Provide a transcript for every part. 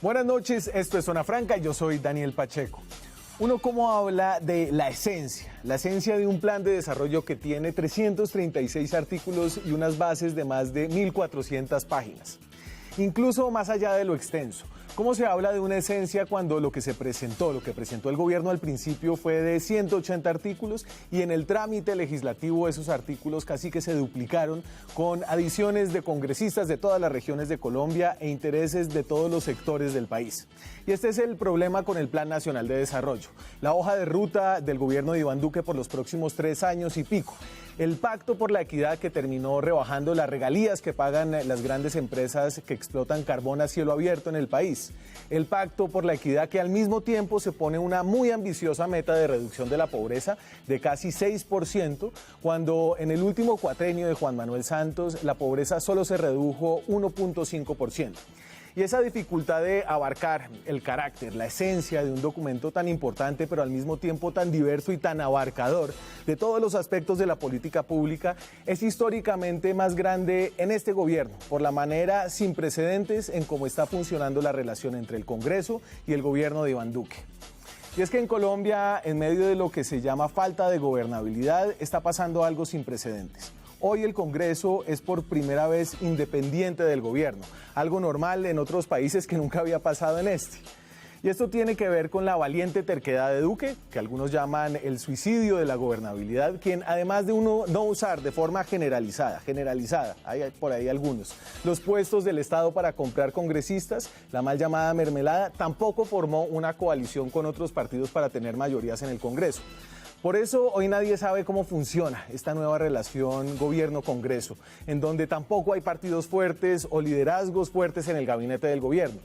Buenas noches, esto es Zona Franca y yo soy Daniel Pacheco. Uno como habla de la esencia de un plan de desarrollo que tiene 336 artículos y unas bases de más de 1.400 páginas. Incluso más allá de lo extenso. ¿Cómo se habla de una esencia cuando lo que presentó el gobierno al principio fue de 180 artículos y en el trámite legislativo esos artículos casi que se duplicaron con adiciones de congresistas de todas las regiones de Colombia e intereses de todos los sectores del país? Y este es el problema con el Plan Nacional de Desarrollo, la hoja de ruta del gobierno de Iván Duque por los próximos 3 años y pico. El pacto por la equidad que terminó rebajando las regalías que pagan las grandes empresas que explotan carbón a cielo abierto en el país. El pacto por la equidad que al mismo tiempo se pone una muy ambiciosa meta de reducción de la pobreza de casi 6%, cuando en el último cuatrenio de Juan Manuel Santos la pobreza solo se redujo 1.5%. Y esa dificultad de abarcar el carácter, la esencia de un documento tan importante, pero al mismo tiempo tan diverso y tan abarcador de todos los aspectos de la política pública, es históricamente más grande en este gobierno, por la manera sin precedentes en cómo está funcionando la relación entre el Congreso y el gobierno de Iván Duque. Y es que en Colombia, en medio de lo que se llama falta de gobernabilidad, está pasando algo sin precedentes. Hoy el Congreso es por primera vez independiente del gobierno, algo normal en otros países que nunca había pasado en este. Y esto tiene que ver con la valiente terquedad de Duque, que algunos llaman el suicidio de la gobernabilidad, quien además de no usar de forma generalizada, hay por ahí algunos, los puestos del Estado para comprar congresistas, la mal llamada mermelada, tampoco formó una coalición con otros partidos para tener mayorías en el Congreso. Por eso hoy nadie sabe cómo funciona esta nueva relación gobierno-Congreso, en donde tampoco hay partidos fuertes o liderazgos fuertes en el gabinete del gobierno.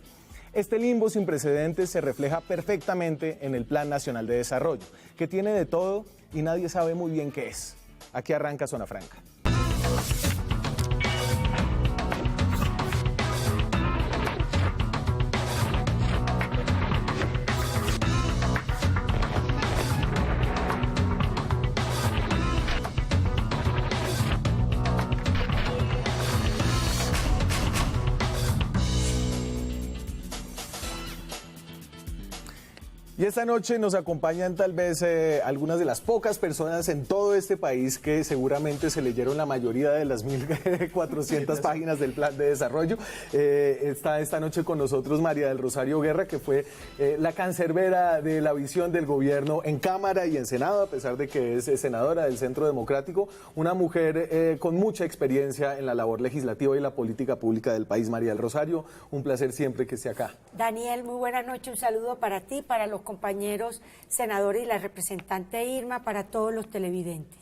Este limbo sin precedentes se refleja perfectamente en el Plan Nacional de Desarrollo, que tiene de todo y nadie sabe muy bien qué es. Aquí arranca Zona Franca. Y esta noche nos acompañan tal vez algunas de las pocas personas en todo este país que seguramente se leyeron la mayoría de las 1.400 páginas del Plan de Desarrollo. Está esta noche con nosotros María del Rosario Guerra, que fue la cancerbera de la visión del gobierno en Cámara y en Senado, a pesar de que es senadora del Centro Democrático, una mujer con mucha experiencia en la labor legislativa y la política pública del país. María del Rosario, un placer siempre que esté acá. Daniel, muy buena noche, un saludo para ti, para los compañeros senadores y la representante Irma, para todos los televidentes.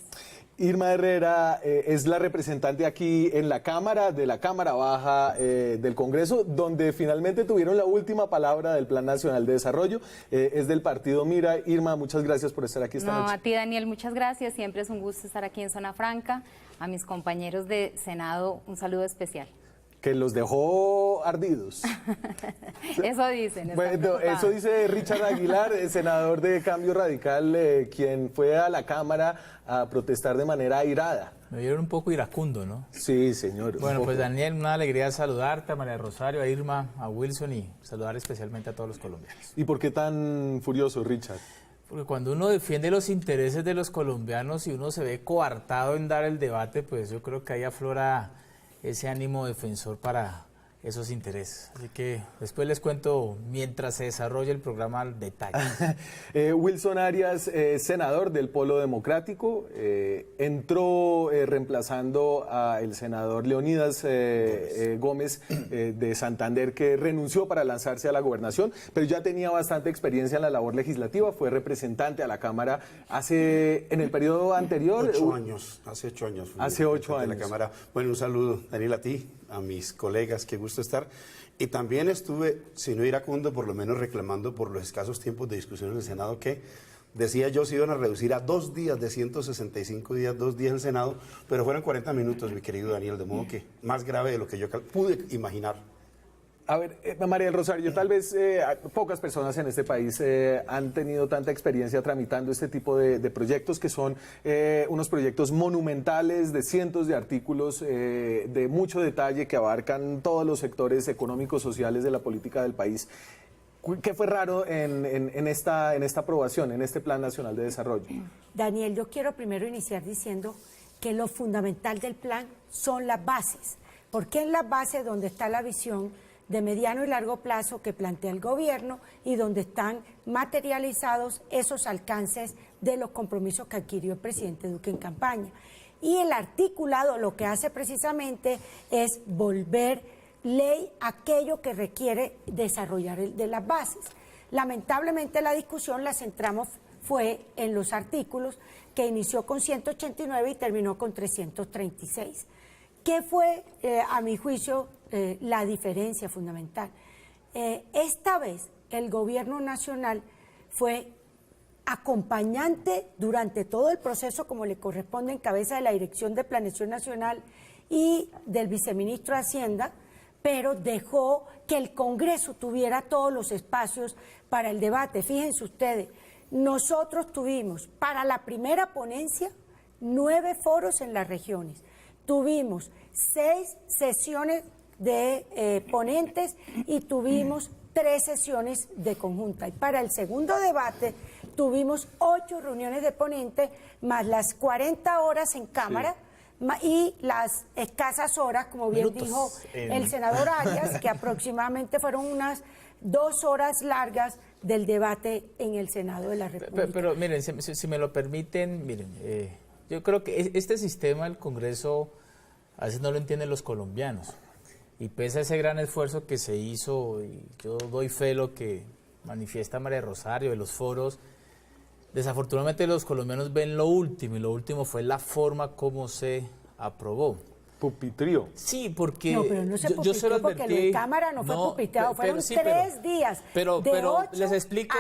Irma Herrera es la representante aquí en la Cámara, de la Cámara Baja del Congreso, donde finalmente tuvieron la última palabra del Plan Nacional de Desarrollo. Es del partido Mira. Irma, muchas gracias por estar aquí esta noche. A ti, Daniel, muchas gracias. Siempre es un gusto estar aquí en Zona Franca. A mis compañeros de Senado, un saludo especial. Que los dejó ardidos. Eso dicen. Bueno, eso dice Richard Aguilar, el senador de Cambio Radical, quien fue a la Cámara a protestar de manera airada. Me vieron un poco iracundo, ¿no? Sí, señor. Bueno, pues Daniel, una alegría saludarte, a María Rosario, a Irma, a Wilson y saludar especialmente a todos los colombianos. ¿Y por qué tan furioso, Richard? Porque cuando uno defiende los intereses de los colombianos y uno se ve coartado en dar el debate, pues yo creo que ahí aflora ese ánimo defensor para esos intereses. Así que después les cuento mientras se desarrolla el programa al detalle. Wilson Arias, senador del Polo Democrático, entró reemplazando al senador Leonidas Gómez de Santander, que renunció para lanzarse a la gobernación, pero ya tenía bastante experiencia en la labor legislativa, fue representante a la Cámara en el periodo anterior. Hace 8 años. Hace 8 años. De la Cámara. Bueno, un saludo, Daniel, a ti, a mis colegas, qué gusto estar. Y también estuve, si no iracundo, por lo menos reclamando por los escasos tiempos de discusión en el Senado, que decía yo se iban a reducir a 2 días de 165 días, 2 días en el Senado, pero fueron 40 minutos, mi querido Daniel, de modo que más grave de lo que yo pude imaginar. A ver, María del Rosario, tal vez pocas personas en este país han tenido tanta experiencia tramitando este tipo de proyectos que son unos proyectos monumentales de cientos de artículos de mucho detalle que abarcan todos los sectores económicos, sociales de la política del país. ¿Qué fue raro en esta aprobación, en este Plan Nacional de Desarrollo? Daniel, yo quiero primero iniciar diciendo que lo fundamental del plan son las bases, porque en las bases donde está la visión de mediano y largo plazo que plantea el gobierno y donde están materializados esos alcances de los compromisos que adquirió el presidente Duque en campaña. Y el articulado lo que hace precisamente es volver ley aquello que requiere desarrollar de las bases. Lamentablemente la discusión la centramos fue en los artículos que inició con 189 y terminó con 336. ¿Qué fue, a mi juicio, la diferencia fundamental? Esta vez el gobierno nacional fue acompañante durante todo el proceso, como le corresponde en cabeza de la Dirección de Planeación Nacional y del viceministro de Hacienda, pero dejó que el Congreso tuviera todos los espacios para el debate. Fíjense ustedes, nosotros tuvimos para la primera ponencia 9 foros en las regiones. Tuvimos 6 sesiones de ponentes y tuvimos 3 sesiones de conjunta. Y para el segundo debate tuvimos 8 reuniones de ponentes, más las 40 horas en Cámara y las escasas horas, como bien dijo el senador Arias, que aproximadamente fueron unas 2 horas largas del debate en el Senado de la República. Pero miren, si me lo permiten, miren, yo creo que este sistema del Congreso a veces no lo entienden los colombianos. Y pese a ese gran esfuerzo que se hizo, y yo doy fe de lo que manifiesta María Rosario, de los foros, desafortunadamente los colombianos ven lo último, y lo último fue la forma como se aprobó. Pupitrío. Sí, porque no, pero no se yo se lo advertí. Porque lo de Cámara no fue pupiteado, fueron 3 días. Pero les explico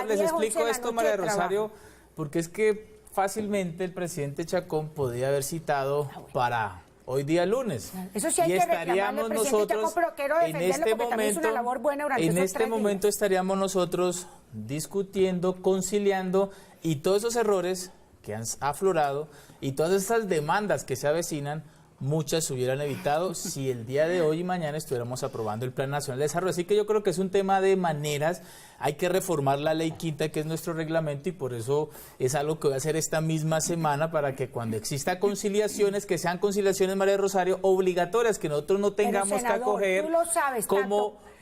esto, María Rosario, porque es que fácilmente el presidente Chacón podía haber citado para hoy día lunes. Eso sí hay y que estaríamos nosotros pero quiero defenderlo porque también hizo una labor buena durante esos 3 días. Estaríamos nosotros discutiendo, conciliando, y todos esos errores que han aflorado y todas esas demandas que se avecinan, muchas se hubieran evitado si el día de hoy y mañana estuviéramos aprobando el Plan Nacional de Desarrollo. Así que yo creo que es un tema de maneras. Hay que reformar la ley quinta, que es nuestro reglamento, y por eso es algo que voy a hacer esta misma semana, para que cuando exista conciliaciones, que sean conciliaciones, María Rosario, obligatorias, que nosotros no tengamos que acoger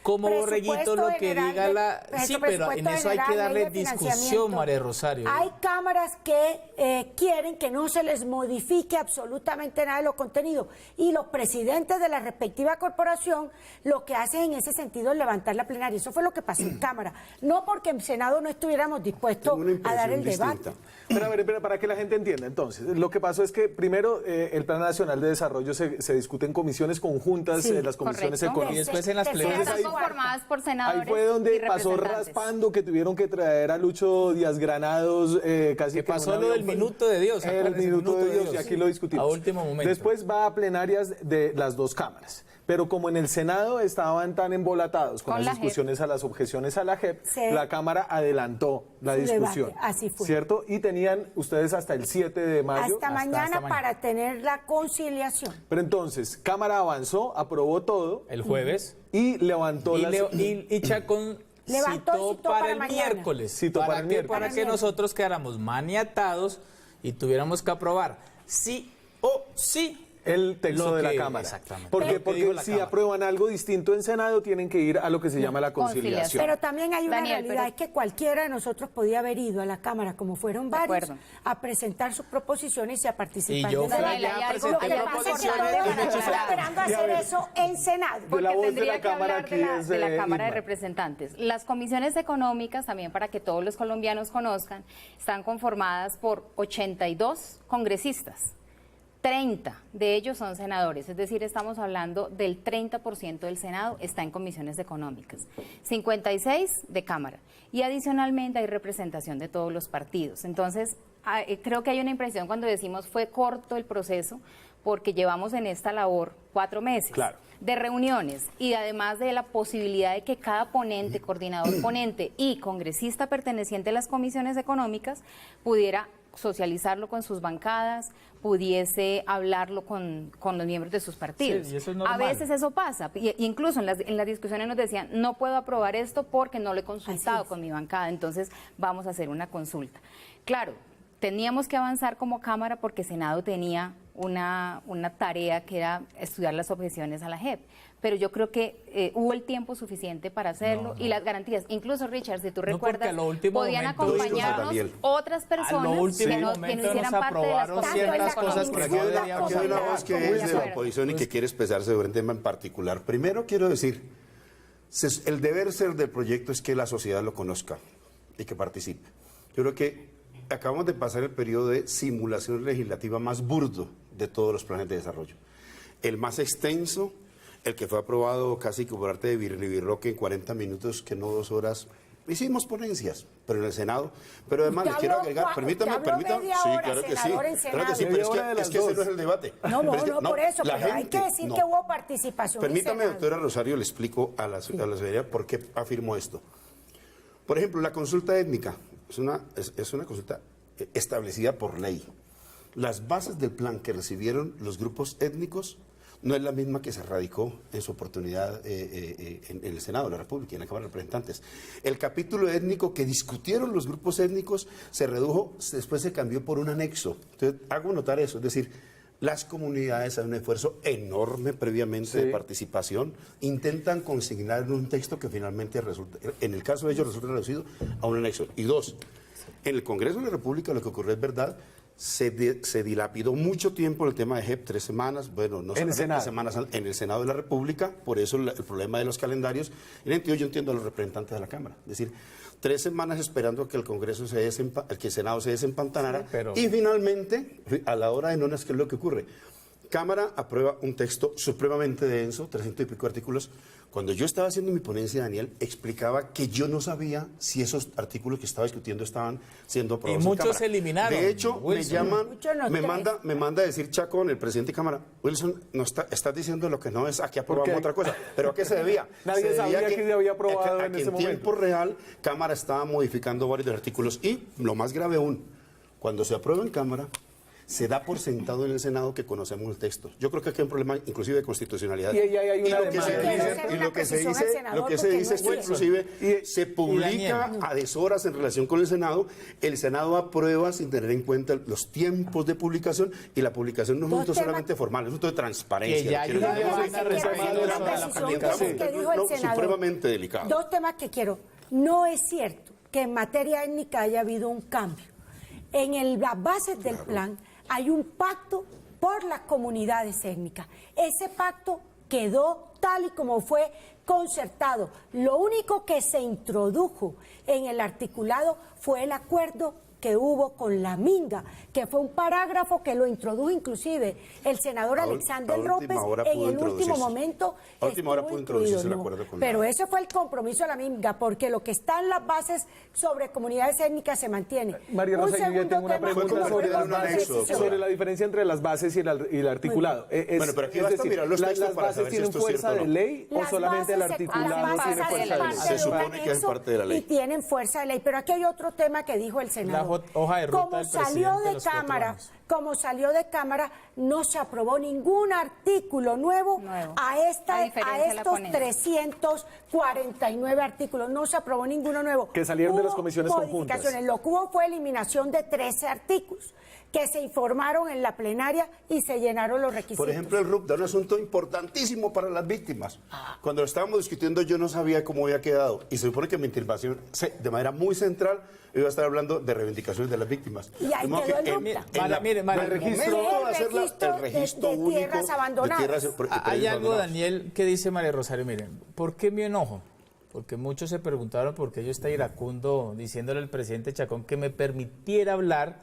como borreguito lo que diga la... Sí, pero en eso hay que darle discusión, María Rosario. Hay cámaras que quieren que no se les modifique absolutamente nada de los contenidos, y los presidentes de la respectiva corporación lo que hacen en ese sentido es levantar la plenaria. Eso fue lo que pasó en Cámara, no porque en Senado no estuviéramos dispuestos a dar el debate. Pero a ver, para que la gente entienda, entonces, lo que pasó es que primero el Plan Nacional de Desarrollo se discute en comisiones conjuntas, las comisiones económicas. Y después en las plenarias. Formadas por senadores. Ahí fue donde y pasó raspando, que tuvieron que traer a Lucho Díaz Granados casi que pasó lo del minuto de Dios. El minuto de Dios, y aquí lo discutimos. A último momento. Después va a plenarias de las 2 cámaras. Pero como en el Senado estaban tan embolatados con las discusiones a las objeciones a la JEP, la Cámara adelantó la discusión. Debate, así fue. ¿Cierto? Y tenían ustedes hasta el 7 de mayo. Hasta mañana para tener la conciliación. Pero entonces, Cámara avanzó, aprobó todo. El jueves. Y levantó y Chacón citó para el miércoles. Citó para el miércoles. Para que nosotros quedáramos maniatados y tuviéramos que aprobar sí o sí el texto de la Cámara. Exactamente. Porque si aprueban algo distinto en Senado, tienen que ir a lo que se llama la conciliación. Pero también hay una realidad, es que cualquiera de nosotros podía haber ido a la Cámara, como fueron varios, a presentar sus proposiciones y a participar. Y yo fui allá a presentar proposiciones y me estoy esperando hacer eso en Senado. Porque la voz de tendría la que Cámara hablar aquí de la Cámara de Irma. Representantes. Las comisiones económicas, también para que todos los colombianos conozcan, están conformadas por 82 congresistas. 30 de ellos son senadores, es decir, estamos hablando del 30% del Senado está en comisiones económicas, 56 de Cámara, y adicionalmente hay representación de todos los partidos. Entonces, creo que hay una impresión cuando decimos fue corto el proceso, porque llevamos en esta labor 4 meses. Claro. de reuniones y además de la posibilidad de que cada ponente, coordinador ponente y congresista perteneciente a las comisiones económicas pudiera socializarlo con sus bancadas, pudiese hablarlo con los miembros de sus partidos. Sí, y eso es A normal. veces eso pasa, y incluso en las discusiones nos decían, no puedo aprobar esto porque no lo he consultado con mi bancada, entonces vamos a hacer una consulta. Claro, teníamos que avanzar como Cámara porque Senado tenía una tarea que era estudiar las objeciones a la JEP. Pero yo creo que hubo el tiempo suficiente para hacerlo y las garantías. Incluso, Richard, si tú porque recuerdas, a lo último podían momento- acompañarnos Daniel. otras personas último que no momento hicieran nos parte de las aprobaron comisiones ciertas cosas económicas. que no Aquí deberíamos hay una hablar. voz que Muy es de de la acuerdo. oposición y que quiere expresarse sobre un tema en particular. Primero quiero decir, el deber ser del proyecto es que la sociedad lo conozca y que participe. Yo creo que acabamos de pasar el periodo de simulación legislativa más burdo de todos los planes de desarrollo. El más extenso, el que fue aprobado casi que por arte de Birroque en 40 minutos, que no 2 horas. Hicimos ponencias, pero en el Senado. Pero además Usted le quiero habló agregar, permítame. media Sí, hora, claro que sí. senador, en Claro que sí, Senado. pero Media hora de las es que ese dos. no es el debate. No, Pero es que, por eso, la pero hay que gente- decir no. que hubo participación. en Permítame, Senado. doctora Rosario, le explico a la ciudadanía por qué afirmo esto. Por ejemplo, la consulta étnica es una consulta establecida por ley. Las bases del plan que recibieron los grupos étnicos no es la misma que se radicó en su oportunidad en el Senado de la República y en la Cámara de Representantes. El capítulo étnico que discutieron los grupos étnicos se redujo, después se cambió por un anexo. Entonces, hago notar eso, es decir, las comunidades hacen un esfuerzo enorme previamente de participación, intentan consignar en un texto que finalmente resulta, en el caso de ellos resulta reducido a un anexo. Y dos, en el Congreso de la República lo que ocurrió es verdad, se dilapidó mucho tiempo el tema de JEP, 3 semanas, bueno, no En el solamente 3 Senado. semanas en el Senado de la República, por eso el problema de los calendarios. Yo entiendo a los representantes de la Cámara, es decir, 3 semanas esperando a que el Congreso que el Senado se desempantanara, pero- y finalmente, a la hora de nonas, ¿qué es lo que ocurre? Cámara aprueba un texto supremamente denso, 300 y pico artículos. Cuando yo estaba haciendo mi ponencia, Daniel, explicaba que yo no sabía si esos artículos que estaba discutiendo estaban siendo aprobados. Y en muchos Cámara. se eliminaron, De hecho, Wilson. me llaman, Muchos no, me tres. manda a decir Chacón, el presidente de Cámara, Wilson, no estás diciendo lo que no es, aquí aprobamos qué? otra cosa. ¿Pero a qué se debía? Nadie Se debía sabía que se había aprobado a en que ese en tiempo real Cámara estaba modificando varios de los artículos y, lo más grave aún, cuando se aprueba en Cámara, se da por sentado en el Senado que conocemos el texto. Yo creo que aquí hay un problema inclusive de constitucionalidad. Y ahí hay una lo que se demanda. dice, Quiero y lo que se hacer una dice, precisión al lo que se senador, dice es que porque no es inclusive se publica Daniel. a deshoras en relación con el Senado aprueba sin tener en cuenta los tiempos de publicación y la publicación no es un Dos asunto temas- solamente formal, es un asunto de transparencia. Que ya lo hay quiero una decir. demanda respecto Una a la precisión publicación. que dijo el No, senador. supremamente delicado. Dos temas que quiero. No es cierto que en materia étnica haya habido un cambio. En las bases del plan hay un pacto por las comunidades étnicas. Ese pacto quedó tal y como fue concertado. Lo único que se introdujo en el articulado fue el acuerdo que hubo con la Minga, que fue un parágrafo que lo introdujo inclusive el senador A Alexander última López hora en pudo el último introducirse. momento. A última hora estuvo pudo introducirse incluido, el ¿no? acuerdo con Pero la- ese fue el compromiso de la Minga, porque lo que está en las bases sobre comunidades étnicas se mantiene. María Un Rosa, yo ya segundo tengo una tema, pregunta Fue sobre como las un bases, anexo, doctora. sobre la diferencia entre las bases y el articulado. Bueno, pero aquí basta mirar los textos ¿las para bases saber si tienen esto es fuerza cierto o de no. ley o Las solamente el bases articulado hacen tiene parte fuerza de del ley? pacto. Se supone que es parte de la ley. Y tienen fuerza de ley. Pero aquí hay otro tema que dijo el senador. hoja de ruta Como del salió presidente de los 4 Cámara, años. como salió de Cámara, no se aprobó ningún artículo nuevo, a diferencia de la estos ponencia. 349 artículos. No se aprobó ninguno nuevo. Que salieron de las Hubo comisiones conjuntas. modificaciones. Lo que hubo fue eliminación de 13 artículos que se informaron en la plenaria y se llenaron los requisitos. Por ejemplo, el RUP da un asunto importantísimo para las víctimas. Cuando lo estábamos discutiendo yo no sabía cómo había quedado y se supone que mi intervención de manera muy central iba a estar hablando de reivindicaciones de las víctimas. Y ahí De modo quedó que el en- RUPTA. en la- Mire, en el registro- momento de hacer el registro de único tierras abandonadas. Hay algo, abandonadas. Daniel, que dice María Rosario, miren, ¿por qué mi enojo? Porque muchos se preguntaron por qué yo estaba iracundo diciéndole al presidente Chacón que me permitiera hablar,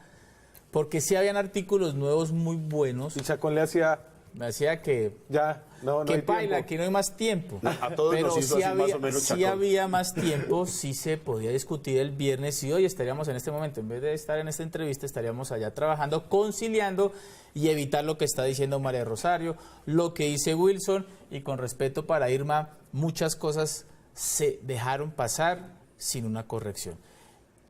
porque sí habían artículos nuevos muy buenos. Y Chacón le hacía me decía que Ya, no que hay paila, tiempo. que no hay más tiempo. A todos pero nos hizo sí así había, más o menos sí chacón. había más tiempo, sí se podía discutir el viernes y hoy estaríamos en este momento, en vez de estar en esta entrevista, estaríamos allá trabajando, conciliando y evitar lo que está diciendo María Rosario, lo que dice Wilson, y con respeto para Irma, muchas cosas se dejaron pasar sin una corrección.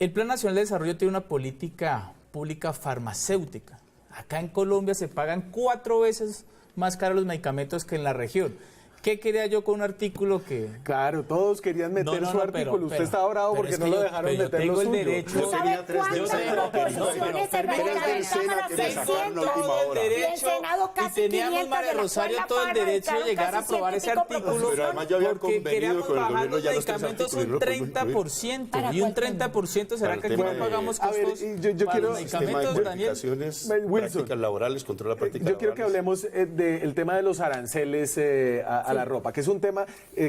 El Plan Nacional de Desarrollo tiene una política pública farmacéutica. Acá en Colombia se pagan 4 veces más caros los medicamentos que en la región. ¿Qué quería yo con un artículo que...? Claro, todos querían meter su artículo. Usted estaba bravo pero porque es no que lo yo- dejaron pero yo meter tengo lo el suyo. derecho- Yo tenía 3 ¿Cuántas días proposiciones se pero regalan en es del Cámara? Sena que sacaron la última hora. Y en Senado casi y teníamos 500 María de la Rosario escuela todo el Farra, derecho de entraron llegar a casi aprobar 100 ese y pico artículo proposiciones. Pero además yo había porque convenido queríamos con el bajar gobierno los ya los 3 medicamentos un artículos, y no lo podemos 30%. ¿Para Y un cuál tema? 30% será Para que el aquí no tema de- pagamos A ver, costos y yo para quiero- los Sistema de medicamentos, Daniel. bonificaciones, Wilson. prácticas laborales, control de la práctica Yo quiero que laborales. hablemos del tema de los aranceles a la ropa, que es un tema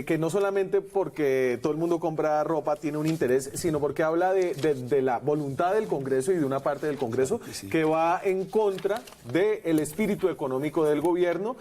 que no solamente porque todo el mundo compra ropa tiene un interés, sino porque habla de la voluntad del Congreso y de una parte del Congreso que va en contra del espíritu económico del gobierno.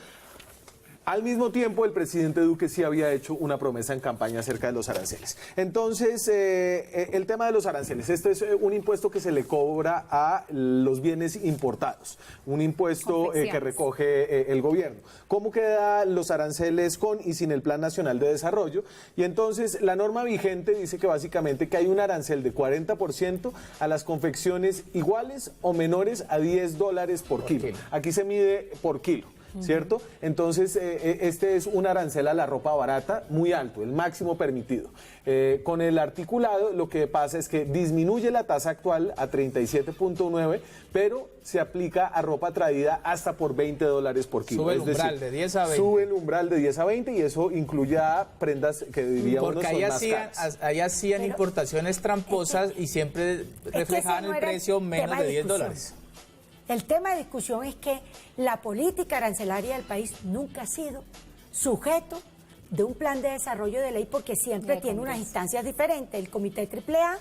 Al mismo tiempo, el presidente Duque sí había hecho una promesa en campaña acerca de los aranceles. Entonces, el tema de los aranceles, este es un impuesto que se le cobra a los bienes importados, un impuesto que Confecciones. recoge el gobierno. ¿Cómo quedan los aranceles con y sin el Plan Nacional de Desarrollo? Y entonces, la norma vigente dice que básicamente que hay un arancel de 40% a las confecciones iguales o menores a $10 por kilo. Aquí se mide por kilo, ¿cierto? Entonces, este es un arancel a la ropa barata muy alto, el máximo permitido. Con el articulado, lo que pasa es que disminuye la tasa actual a 37.9, pero se aplica a ropa traída hasta por $20 por kilo. Sube el Es decir, umbral de 10 a 20. Sube el umbral de 10 a 20 y eso incluye a prendas que diría uno Porque son ahí más hacían, caras. ahí hacían Pero- importaciones tramposas y siempre reflejaban ese no el era el precio tema menos de de discusión. $10. El tema de discusión es que la política arancelaria del país nunca ha sido sujeto de un plan de desarrollo de ley porque siempre De tiene unas Congreso. instancias diferentes, el Comité AAA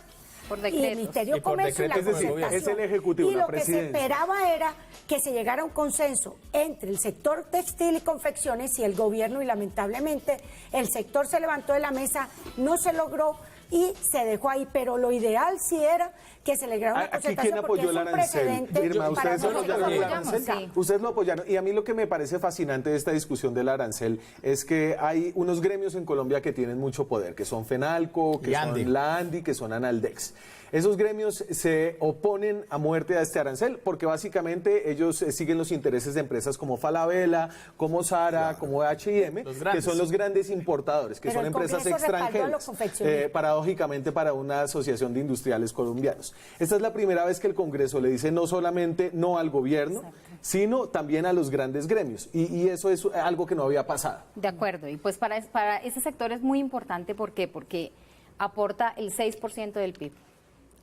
Por y el decretos. Ministerio Y de por Comercio y la decretos del gobierno. concertación. Es el Ejecutivo, y la lo que se Presidencia. esperaba era que se llegara a un consenso entre el sector textil y confecciones y el gobierno y lamentablemente el sector se levantó de la mesa, no se logró y se dejó ahí, pero lo ideal sí era que se le lograra una Aquí, concertación ¿quién porque apoyó es el un arancel? precedente Irma, para ¿ustedes nosotros. apoyaron el apoyamos, arancel? sí. Ustedes lo apoyaron. Y a mí lo que me parece fascinante de esta discusión del arancel es que hay unos gremios en Colombia que tienen mucho poder, que son FENALCO, que Y ANDI. son la ANDI, que son ANALDEX. Esos gremios se oponen a muerte a este arancel porque básicamente ellos siguen los intereses de empresas como Falabella, como Zara, como H&M, Los que grandes. son los grandes importadores, que Pero son el empresas Congreso respaldó a los extranjeras, confeccionistas. paradójicamente para una asociación de industriales colombianos. Esta es la primera vez que el Congreso le dice no solamente no al gobierno, sino también a los grandes gremios. Y eso es algo que no había pasado. De acuerdo, y pues para ese sector es muy importante, ¿por qué? Porque aporta el 6% del PIB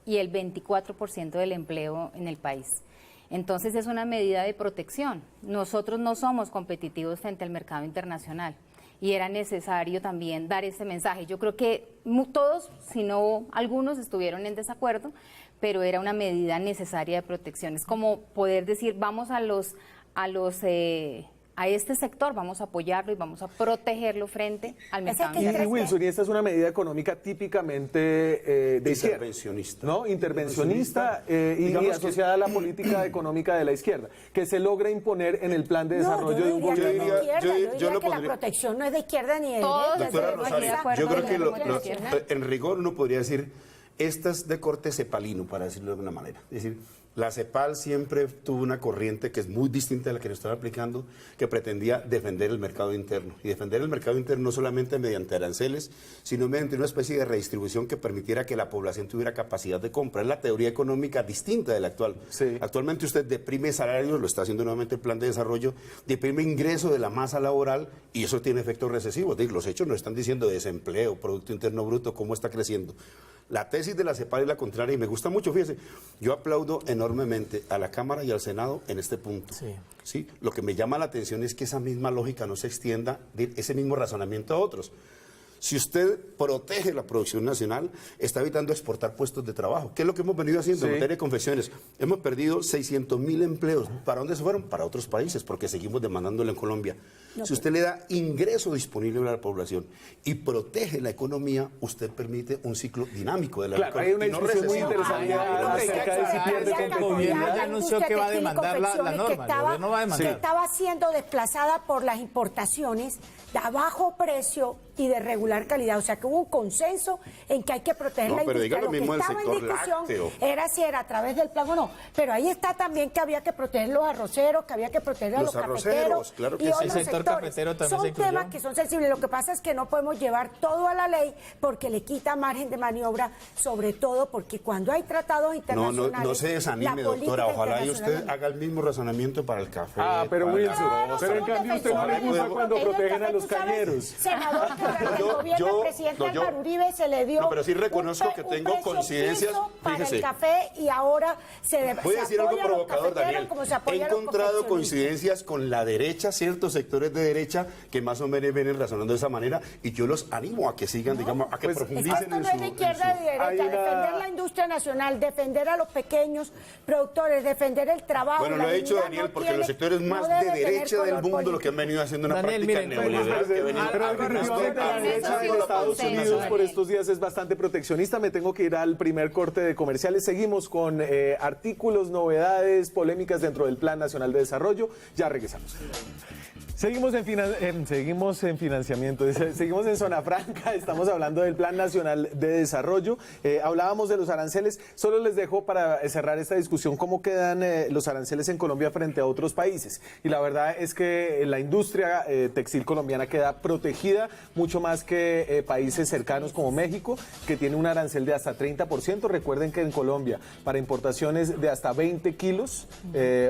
y el 24% del empleo en el país. Entonces es una medida de protección. Nosotros no somos competitivos frente al mercado internacional y era necesario también dar ese mensaje. Yo creo que todos, si no algunos, estuvieron en desacuerdo, pero era una medida necesaria de protección. Es como poder decir, vamos a este sector, vamos a apoyarlo y vamos a protegerlo frente al Ese mercado que Y internacional. Wilson, y esta es una medida económica típicamente de izquierda. Intervencionista. ¿No? Intervencionista y Digamos que- asociada a la política económica de la izquierda, que se logra imponer en el plan de desarrollo yo de un no diría que gobierno. es de izquierda, yo yo diría lo que la pondría- protección no es de izquierda ni de Todos derecha, Doctora es de Rosario, de acuerdo yo creo con que la democracia. en rigor uno podría decir, esta es de corte cepalino, para decirlo de alguna manera. Es decir, la CEPAL siempre tuvo una corriente que es muy distinta a la que nos están aplicando, que pretendía defender el mercado interno. Y defender el mercado interno no solamente mediante aranceles, sino mediante una especie de redistribución que permitiera que la población tuviera capacidad de compra. Es la teoría económica distinta de la actual. Sí. Actualmente usted deprime salarios, lo está haciendo nuevamente el plan de desarrollo, deprime ingreso de la masa laboral y eso tiene efectos recesivos. Los hechos nos están diciendo desempleo, Producto Interno Bruto, cómo está creciendo. La tesis de la CEPAL es la contraria y me gusta mucho, fíjese, yo aplaudo enormemente a la Cámara y al Senado en este punto. Sí. ¿Sí? Lo que me llama la atención es que esa misma lógica no se extienda, ese mismo razonamiento a otros. Si usted protege la producción nacional, está evitando exportar puestos de trabajo. ¿Qué es lo que hemos venido haciendo en materia de confecciones? Hemos perdido 600.000 empleos. ¿Para dónde se fueron? Para otros países, porque seguimos demandándolo en Colombia. Si usted le da ingreso disponible a la población y protege la economía, usted permite un ciclo dinámico de la Claro, hay una discusión muy interesante acerca de si pierde que el gobierno ya anunció que va a demandar la norma. El gobierno va a demandar. Que estaba siendo desplazada por las importaciones de a bajo precio y de regular calidad. O sea, que hubo un consenso en que hay que proteger la pero industria. diga lo mismo del que estaba en sector discusión lácteo. era si era a través del plan o no. Pero ahí está también que había que proteger los arroceros, que había que proteger a los arroceros, cafeteros. claro que y sí. otros El sector sectores. cafetero también se Son incluyó. temas que son sensibles. Lo que pasa es que no podemos llevar todo a la ley porque le quita margen de maniobra, sobre todo porque cuando hay tratados internacionales... No se desanime, la doctora. política Ojalá y usted internacional- haga el mismo razonamiento para el café. Pero para Wilson, la pero en cambio usted no le gusta cuando protegen a los cañeros. Senador, que el gobierno del presidente Álvaro Uribe se le dio... No, pero sí reconozco un que tengo precio coincidencias, fijo para fíjese. el café y ahora Voy a decir algo apoya a los provocador, cafeteros Daniel. como se He apoya a los encontrado confeccionistas. coincidencias con la derecha, ciertos sectores de derecha que más o menos vienen razonando de esa manera y yo los animo a que sigan, digamos, a que pues, profundicen Esto no es de izquierda ni hay derecha, una- defender la industria nacional, defender a los pequeños productores, defender el trabajo. Bueno, la lo ha dicho dignidad Daniel, no porque tiene- los sectores no más debe de tener derecha del color mundo lo político. que han venido haciendo una Daniel, práctica miren, neoliberal que ha venido Pero definitivamente la derecha de Estados Unidos por estos días es bastante proteccionista. Me tengo que ir al primer corte de comerciales. Seguimos con artículos, novedades, polémicas dentro del Plan Nacional de Desarrollo. Ya regresamos. Seguimos en financiamiento, seguimos en Zona Franca, estamos hablando del Plan Nacional de Desarrollo, hablábamos de los aranceles, solo les dejo para cerrar esta discusión cómo quedan los aranceles en Colombia frente a otros países. Y la verdad es que la industria textil colombiana queda protegida mucho más que países cercanos como México, que tiene un arancel de hasta 30%. Recuerden que en Colombia, para importaciones de hasta 20 kilos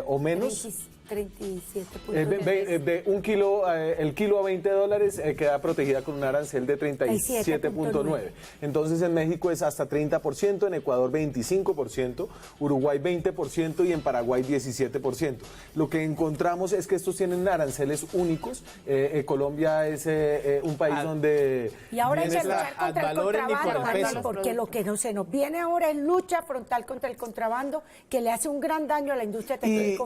o menos... 37.9. de un kilo, el kilo a $20 queda protegida con un arancel de 37.9. Entonces en México es hasta 30%, en Ecuador 25%, Uruguay 20% y en Paraguay 17%. Lo que encontramos es que estos tienen aranceles únicos. Colombia es un país donde... Y ahora hay que Viene luchar ad contra el valorem y por el contrabando, Daniel, peso. porque lo que no se nos viene ahora es lucha frontal contra el contrabando que le hace un gran daño a la industria textil.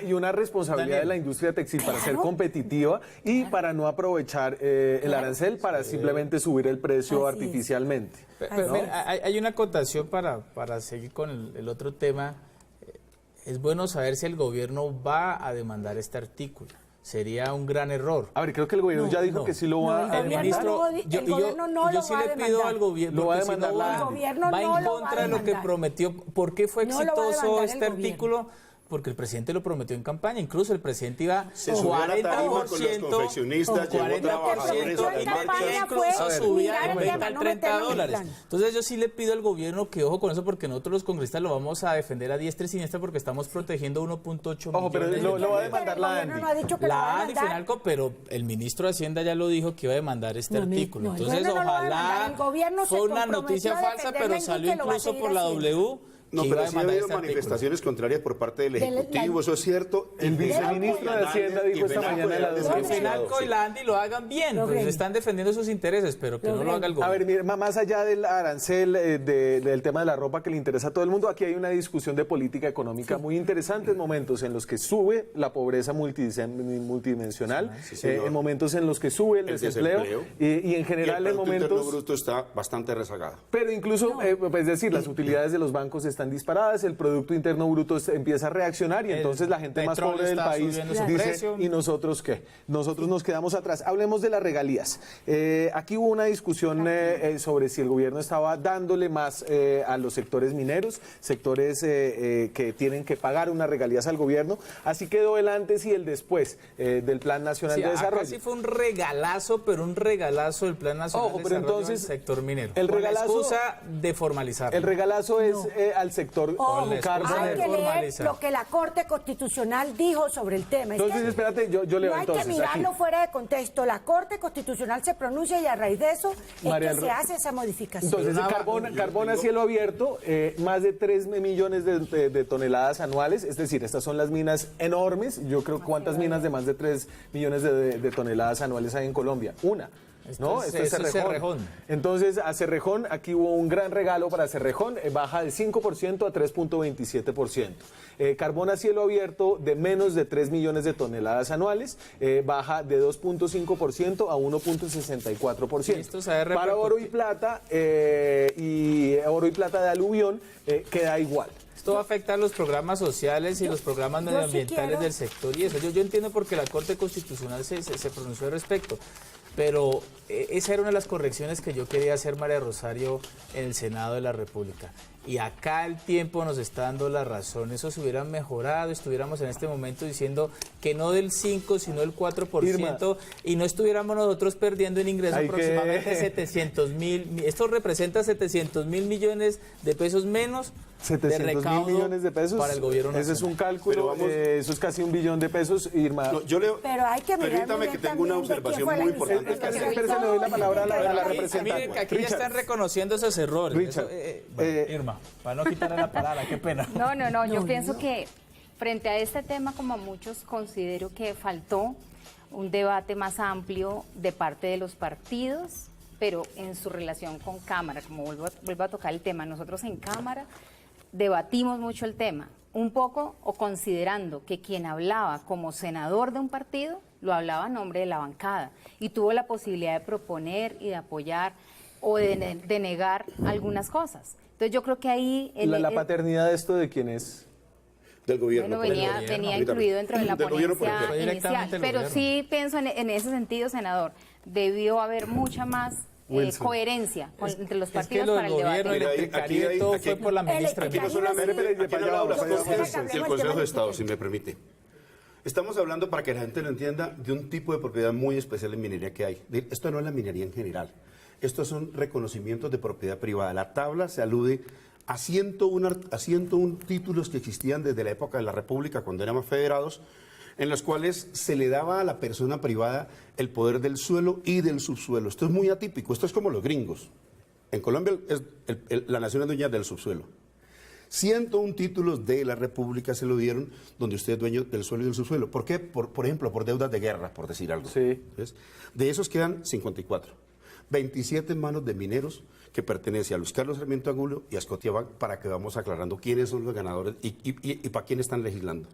Y una responsabilidad Daniel. de la industria textil para ser Claro. competitiva y para no aprovechar el arancel para simplemente subir el precio Así es. artificialmente. Pero, mira, hay una acotación para seguir con el otro tema. Es bueno saber si el gobierno va a demandar este artículo. Sería un gran error. A ver, creo que el gobierno ya dijo que sí lo va a el demandar. ministro- el gobierno no yo lo sí va a le pido demandar. al gobierno, Lo va a porque si demandar no la va, ANDI. El gobierno va no en lo va a contra de lo que demandar. prometió. ¿Por qué fue No lo va a exitoso demandar el este gobierno. artículo? Porque el presidente lo prometió en campaña. Incluso el presidente iba Se subió a la tarima con los confeccionistas, llevó 40%, trabajadores a las en campaña marchas. fue incluso subía mirar de el 20 tema, al no 30 meterlo en el dólares. plan. Entonces yo sí le pido al gobierno que ojo con eso, porque nosotros los congresistas lo vamos a defender a diestra y siniestra porque estamos protegiendo 1.8 Ojo, pero millones lo va a El demandar la gobierno ANDI. no ha dicho que lo va a la ANDI, demandar. Fenalco, pero el ministro de Hacienda ya lo dijo que iba a demandar este No, artículo. no, el Entonces, gobierno no lo va a demandar. ojalá El gobierno se fue una comprometió noticia a falsa, defender pero la salió industria y lo va a incluso seguir por la haciendo. W. No, que iba pero a sí ha demandar habido este artículo. manifestaciones contrarias por parte del Ejecutivo, eso es cierto. El viceministro de Hacienda dijo esta mañana en la Que denuncia. Fenalco y la ANDI lo hagan bien, pues están defendiendo sus intereses, pero que no lo haga el A gobierno. ver, mire, más allá del arancel, del tema de la ropa que le interesa a todo el mundo, aquí hay una discusión de política económica muy interesante en momentos en los que sube la pobreza multidimensional, señor. en momentos en los que sube el desempleo y en Y general el en Producto Interno momentos... Bruto está bastante rezagado. Pero incluso, es decir, las utilidades de los bancos están disparadas, el Producto Interno Bruto empieza a reaccionar y El entonces la gente más petróleo pobre del está país subiendo su dice, precio. ¿y nosotros qué? Nosotros nos quedamos atrás. Hablemos de las regalías. Aquí hubo una discusión sobre si el gobierno estaba dándole más a los sectores mineros, sectores que tienen que pagar unas regalías al gobierno. Así quedó el antes y el después del Plan Nacional Sí, de acá Desarrollo. sí fue un regalazo, pero un regalazo del Plan Nacional Ojo, de pero Desarrollo entonces, al sector minero. el con la regalazo- excusa de formalizar. El regalazo es al sector Ojo, carbonero. hay que leer formalizar. lo que la Corte Constitucional dijo sobre el tema. Es Entonces, que espérate, yo leo no hay entonces que mirarlo aquí. fuera de contexto. La Corte Constitucional se pronuncia y a raíz de eso María es que del se Ro- hace esa modificación. Entonces, el carbón a cielo abierto, más de 3 millones de toneladas anuales, es decir, estas son las minas enormes. Yo creo, ¿cuántas minas de más de 3 millones de toneladas anuales hay en Colombia? Una. ¿no? Esto es Cerrejón. Entonces, a Cerrejón, aquí hubo un gran regalo para Cerrejón, baja de 5% a 3.27%. Carbón a cielo abierto de menos de 3 millones de toneladas anuales, baja de 2.5% a 1.64%. Esto se ha repercutido. Para oro y plata de aluvión queda igual. Esto va a afectar los programas sociales y los programas yo sí medioambientales quiero- del sector y eso. Yo entiendo porque la Corte Constitucional se pronunció al respecto, pero esa era una de las correcciones que yo quería hacer, María Rosario, en el Senado de la República. Y acá el tiempo nos está dando la razón. Eso se hubiera mejorado, estuviéramos en este momento diciendo que no del 5, sino del 4%, y no estuviéramos nosotros perdiendo en ingresos Hay que- aproximadamente 700.000. Esto representa 700.000 millones de pesos menos de 700 recaudo mil millones de pesos. para el gobierno Ese es nacional. un cálculo, Pero vamos- eso es casi 1 billón de pesos, Irma. No, yo leo, Pero hay que mirar muy permítame bien que tengo una también de quién observación fue la muy importante. iniciativa. que hacer. Espérese, le doy la palabra a la Aquí, representante. miren que aquí ya Richard. están reconociendo esos errores. Richard, Bueno, Irma, para no quitarle la palabra, qué pena. No, yo pienso que frente a este tema, como a muchos, considero que faltó un debate más amplio de parte de los partidos, pero en su relación con Cámara, como vuelvo a tocar el tema, nosotros en Cámara debatimos mucho el tema, un poco o considerando que quien hablaba como senador de un partido, lo hablaba a nombre de la bancada y tuvo la posibilidad de proponer y de apoyar o de negar algunas cosas. Entonces yo creo que ahí... La paternidad de esto de quién es. Del gobierno. Bueno, venía Permítame. incluido dentro de la Del gobierno, por ponencia ejemplo. inicial, Directamente del pero gobierno. sí pienso en ese sentido, senador, debió haber mucha más Wilson. coherencia entre los Es que partidos lo para del el gobierno y debate. Mira, Electricaribe aquí- todo aquí- fue por la ministra. Aquí Aquí no Mira, solamente mira, aquí no mira, hablamos mira, del mira, Consejo de Estado, si me permite. Estamos hablando, para que la gente lo entienda, de un tipo de propiedad muy especial en minería que hay. Esto no es la minería en general. Estos son reconocimientos de propiedad privada. La tabla se alude a 101 títulos que existían desde la época de la República, cuando éramos federados, en los cuales se le daba a la persona privada el poder del suelo y del subsuelo. Esto es muy atípico, esto es como los gringos. En Colombia la nación es dueña del subsuelo. 101 títulos de la República se lo dieron donde usted es dueño del suelo y del subsuelo. ¿Por qué? Por ejemplo, por deudas de guerra, por decir algo. Sí. ¿Ves? De esos quedan 54. 27 en manos de mineros que pertenecen a Luis Carlos Sarmiento Angulo y a Scotiabank, para que vamos aclarando quiénes son los ganadores y para quién están legislando.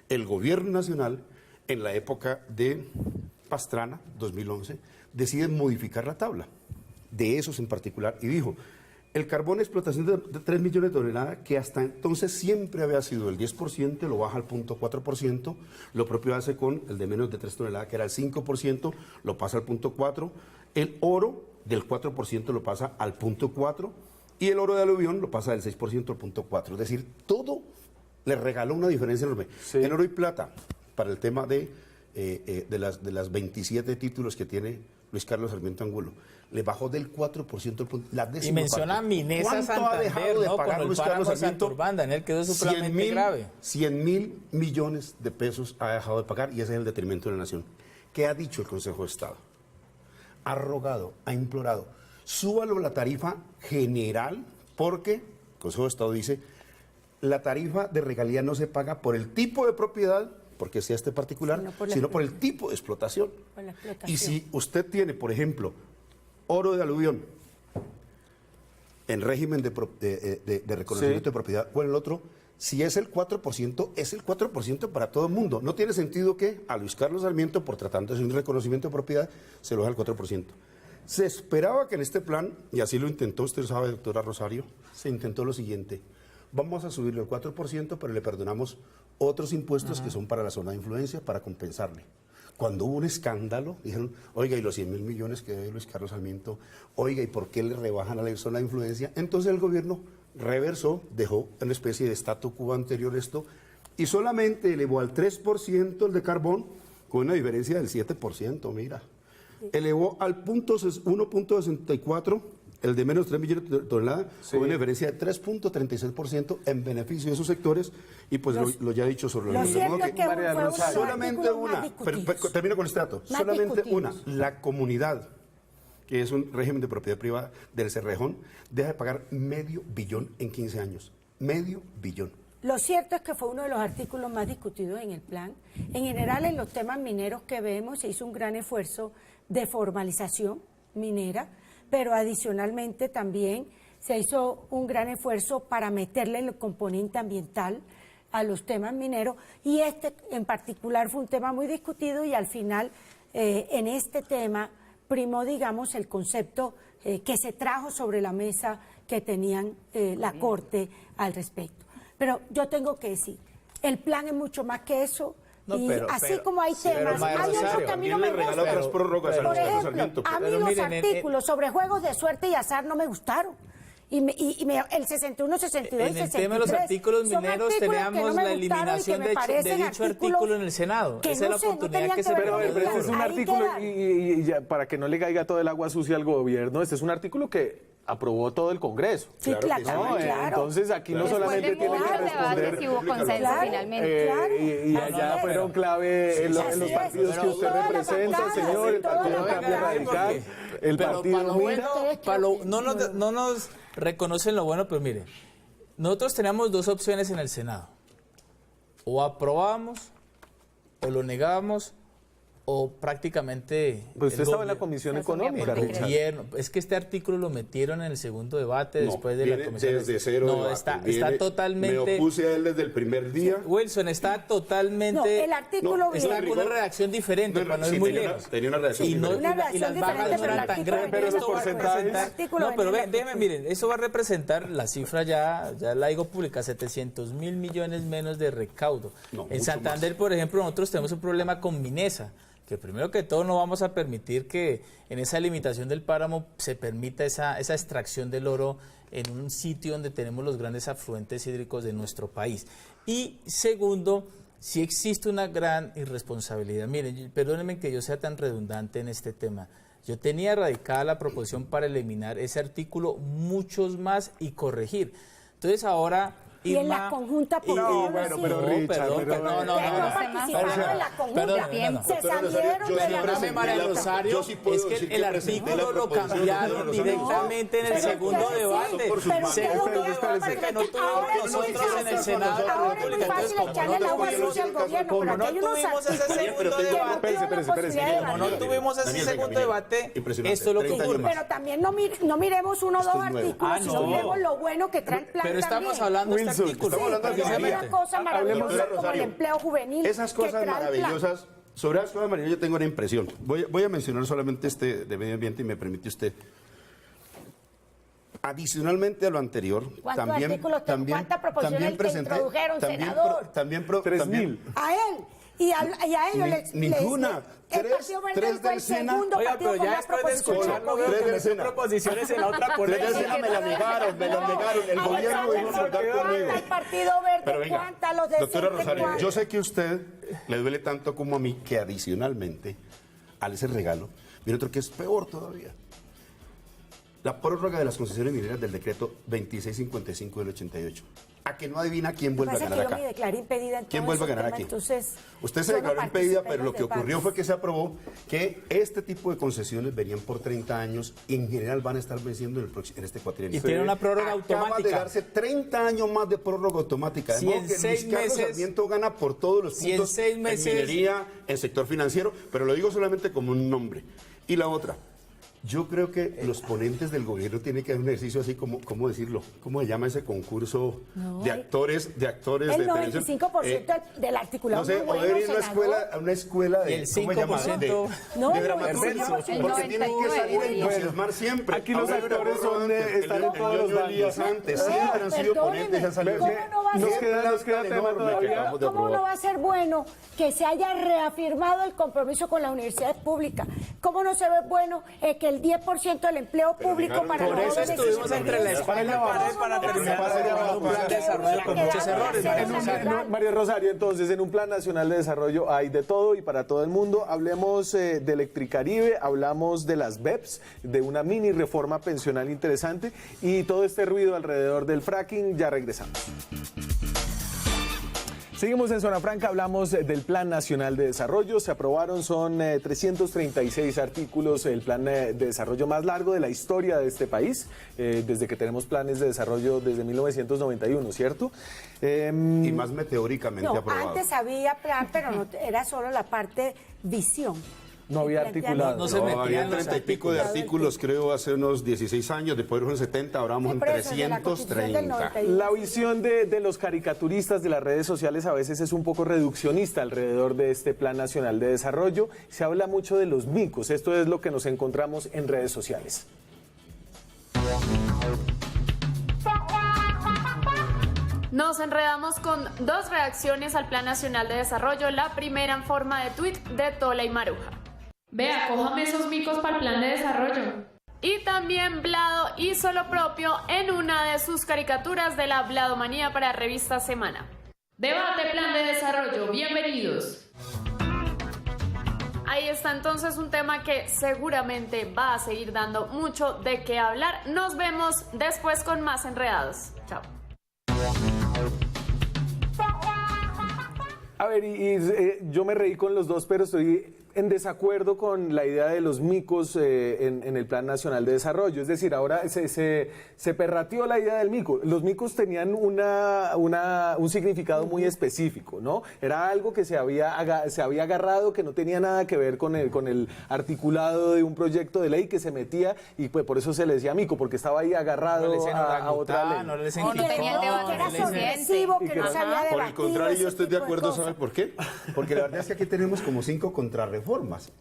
El gobierno nacional, en la época de Pastrana, 2011, decide modificar la tabla de esos en particular y dijo: el carbón de explotación de 3 millones de toneladas, que hasta entonces siempre había sido el 10%, lo baja al 0.4%, lo propio hace con el de menos de 3 toneladas, que era el 5%, lo pasa al 0.4%, el oro del 4% lo pasa al 0.4%, y el oro de aluvión lo pasa del 6% al 0.4%. Es decir, todo le regaló una diferencia enorme. Sí. En oro y plata, para el tema de las 27 títulos que tiene Luis Carlos Sarmiento Angulo, le bajó del 4% al punto. La Y décima menciona parte. Minesa ¿Cuánto ha Santander, dejado de ¿no? pagar Con el Luis Carlos páramo de Sarmiento? Santurbán, Daniel, quedó supremamente grave. 100.000 millones de pesos ha dejado de pagar, y ese es el detrimento de la nación. ¿Qué ha dicho el Consejo de Estado? Ha rogado, ha implorado: súbalo la tarifa general, porque el Consejo de Estado dice: la tarifa de regalía no se paga por el tipo de propiedad, porque sea este particular, sino por el tipo de explotación. Por la explotación. Y si usted tiene, por ejemplo, oro de aluvión en régimen de reconocimiento Sí. de propiedad, o en el otro, si es el 4%, es el 4% para todo el mundo. No tiene sentido que a Luis Carlos Sarmiento, por tratándose de un reconocimiento de propiedad, se lo deje al 4%. Se esperaba que en este plan, y así lo intentó, usted sabe, doctora Rosario, se intentó lo siguiente: vamos a subirle el 4%, pero le perdonamos otros impuestos que son para la zona de influencia, para compensarle. Cuando hubo un escándalo, dijeron: oiga, ¿y los 100.000 millones que debe Luis Carlos Sarmiento? Oiga, ¿y por qué le rebajan a la zona de influencia? Entonces el gobierno reversó, dejó una especie de statu quo anterior esto, y solamente elevó al 3% el de carbón, con una diferencia del 7%, mira. Elevó al 1.64 el de menos 3 millones de toneladas, con una diferencia de 3.36% en beneficio de esos sectores, y pues lo ya he dicho sobre Lo los cierto mismos. es que María fue uno de los Rosario. Solamente artículos más una, discutidos. termino con este dato, Más solamente una, discutidos. la comunidad, que es un régimen de propiedad privada del Cerrejón, deja de pagar $500 millón en 15 años. $500 millón. Lo cierto es que fue uno de los artículos más discutidos en el plan. En general, en los temas mineros que vemos, se hizo un gran esfuerzo de formalización minera, pero adicionalmente también se hizo un gran esfuerzo para meterle el componente ambiental a los temas mineros, y este en particular fue un tema muy discutido, y al final en este tema primó, digamos, el concepto que se trajo sobre la mesa que tenían la Corte al respecto. Pero yo tengo que decir, el plan es mucho más que eso. No, y así como hay pero, temas, María hay otros Rosario, que a mí no me regala gustan. otras prórrogas a Por los Carlos ejemplo, Sarmiento. a mí Pero los miren, artículos sobre juegos de suerte y azar no me gustaron. El 61, 62 y En 63 el tema de los artículos son mineros artículos que teníamos no me la gustaron y que eliminación me de parecen dicho artículo en el Senado. que Esa es la no sé, no oportunidad tenían que se que ver Pero, con perdió. el este es un Ahí artículo, queda. y ya, para que no le caiga todo el agua sucia al gobierno, este es un artículo que aprobó todo el Congreso. Sí, Claro que claro, ¿no? claro. Entonces aquí no Después solamente de tiene que muchos debates responder... y hubo consenso Claro, finalmente. claro. y allá Así fueron es. clave en los así es. partidos que Y usted todas las representa, bancadas, señor, el y todas Partido las Cambio bancadas. Radical, el Pero Partido para lo Mira. bueno, no nos reconocen lo bueno, pero mire, nosotros teníamos dos opciones en el Senado. O aprobábamos, o lo negábamos, o prácticamente... Pues usted el estaba en la gobierno- Comisión Se asumía Económica, por Richard. Gobierno. Es que este artículo lo metieron en el segundo debate No, después de la viene comisión. desde cero No, debate, está viene- totalmente... Me opuse a él desde el primer día. Wilson, está totalmente... No, el artículo está viene. con una redacción diferente, No, para no sí, ir muy tenía una- lejos. tenía una redacción y no, diferente. Una y redacción las bajas diferente, no pero eran el tan artículo grandes. venía Esto en va a porcentajes. representar... El artículo No, pero venía en déjeme, miren, eso va a representar, la cifra ya la digo pública, 700.000 millones menos de recaudo. No, En mucho Santander, por ejemplo, nosotros tenemos un problema con Minesa, que primero que todo no vamos a permitir que en esa limitación del páramo se permita esa extracción del oro en un sitio donde tenemos los grandes afluentes hídricos de nuestro país. Y segundo, si existe una gran irresponsabilidad. Miren, perdónenme que yo sea tan redundante en este tema. Yo tenía radicada la proposición para eliminar ese artículo, muchos más y corregir. Entonces ahora... Y en la conjunta, ¿por qué no lo bueno, hicieron? pero Richard, perdón, pero- no, Ustedes no participaron en la conjunta. Perdón, Se Doctora salieron Rosario, de la siempre Perdóname, María la- Rosario, yo sí puedo es que decir el que presenté artículo la lo proposición, cambiaron doctora Rosario. directamente en el Pero segundo ustedes debate. sí, pero Segundo ustedes no, debate que no tuvimos ahora es muy nosotros en el fácil. Senado de la Ahora es muy República. fácil Entonces, echarle el agua sucia al gobierno, pero como no aquí hay unos tuvimos ese artículos segundo que no debate, tienen la posibilidad de como no debatir. tuvimos ese Daniel, segundo venga, debate, impresionante, esto es lo que 30 años ocurre. más. Pero también no miremos uno o dos Esto es nuevo. artículos, sino no. miremos lo bueno que trae el plan Pero estamos también. hablando de este Wilson, artículo. estamos hablando Pero de no una cosa maravillosa Doctora como el Rosario, empleo juvenil. Esas que cosas trae el plan. maravillosas, sobre las cosas maravillosas yo tengo una impresión. Voy a mencionar solamente este de medio ambiente y me permite usted. Adicionalmente a lo anterior, ¿Cuántos artículos cuántas proposiciones te introdujeron, senador? 3.000. A él. Y a ellos Ninguna. el Tres- Partido Verde tres fue del el Sena. segundo Oiga, partido pero con ya más después de proposiciones escucharlo, recogidas. veo que del metió Sena. proposiciones en la otra Tres ponencia. del Sena me la negaron, me la negaron. El gobierno dijo contar conmigo. ¿Cuánta el Partido Verde? Pero venga, ¿Cuánta los de doctora Centro? Rosario, ¿Cuánta? yo sé que a usted le duele tanto como a mí que adicionalmente a ese regalo viene otro que es peor todavía. La prórroga de las concesiones mineras del decreto 2655 del 88. A que no adivina quién vuelve a Pasa ganar que yo acá. me declaré impedida en ¿Quién todo vuelve a ese ganar tema, aquí? entonces, Usted se yo no declaró impedida, participé pero en lo que los ocurrió debates. fue que se aprobó que este tipo de concesiones venían por 30 años y en general van a estar venciendo en este cuatrienio. Y tiene una prórroga Acaba de automática. darse 30 años más de prórroga automática. De Si modo en que 6 Luis Carlos meses- Sarmiento gana por todos los si en puntos 6 meses- en minería, en sector financiero, pero lo digo solamente como un nombre. Y la otra, yo creo que los ponentes del gobierno tienen que hacer un ejercicio así como, ¿cómo decirlo? ¿Cómo se llama ese concurso de actores El de televisión? 95% del articulado No sé, muy o bueno, deben ir senador. a una escuela de, Y el ¿cómo se llama? 5%. No, de el dramaturgia, 95%. porque tienen que salir a Bueno, entusiasmar siempre. aquí los Ahora, actores son de- están en todos los Ñoño Elías bandos. antes, siempre han sido ponentes y han salido. ¿Cómo no va a Nos ser? queda tema todavía. ¿Cómo no va a ser bueno que se haya reafirmado el compromiso con las universidades públicas? ¿Cómo no se ve bueno que el 10% del empleo público para Por los eso jóvenes estuvimos se entre la espalda y la pared para terminar un plan de desarrollo con muchos errores. María Rosario, entonces, en un plan nacional de desarrollo hay de todo y para todo el mundo. Hablemos de Electricaribe, hablamos de las BEPS, de una mini reforma pensional interesante y todo este ruido alrededor del fracking. Ya regresamos. Seguimos en Zona Franca, hablamos del Plan Nacional de Desarrollo. Se aprobaron, son 336 artículos, el plan de desarrollo más largo de la historia de este país, desde que tenemos planes de desarrollo desde 1991, ¿cierto? Y más meteóricamente No, aprobado. antes había plan, pero no, era solo la parte visión. No había articulado. No se No, metían había los 30 y pico de artículos, creo, hace unos 16 años. Después fueron 70, ahora vamos en por eso, de la Constitución del 330. 91. La visión de los caricaturistas de las redes sociales a veces es un poco reduccionista alrededor de este Plan Nacional de Desarrollo. Se habla mucho de los micos. Esto es lo que nos encontramos en redes sociales. Nos enredamos con dos reacciones al Plan Nacional de Desarrollo. La primera en forma de tuit de Tola y Maruja. Vea, cójame esos micos para el Plan de Desarrollo. Y también Vlado hizo lo propio en una de sus caricaturas de la Vladomanía para Revista Semana. Debate Plan de Desarrollo, bienvenidos. Ahí está entonces un tema que seguramente va a seguir dando mucho de qué hablar. Nos vemos después con más enredados. Chao. A ver, yo me reí con los dos, pero estoy en desacuerdo con la idea de los micos en el Plan Nacional de Desarrollo. Es decir, ahora se perrateó la idea del mico. Los micos tenían un significado muy específico, ¿no? Era algo que se había agarrado, que no tenía nada que ver con el articulado de un proyecto de ley que se metía, y pues por eso se le decía mico, porque estaba ahí agarrado a otra ley. No le O no tenía el debate Que era suficiente. sorpresivo, que no se había Por el debatido. contrario, yo ese estoy de tipo acuerdo, cosas. ¿sabe por qué? Porque la verdad es que aquí tenemos como 5 contrarreformas.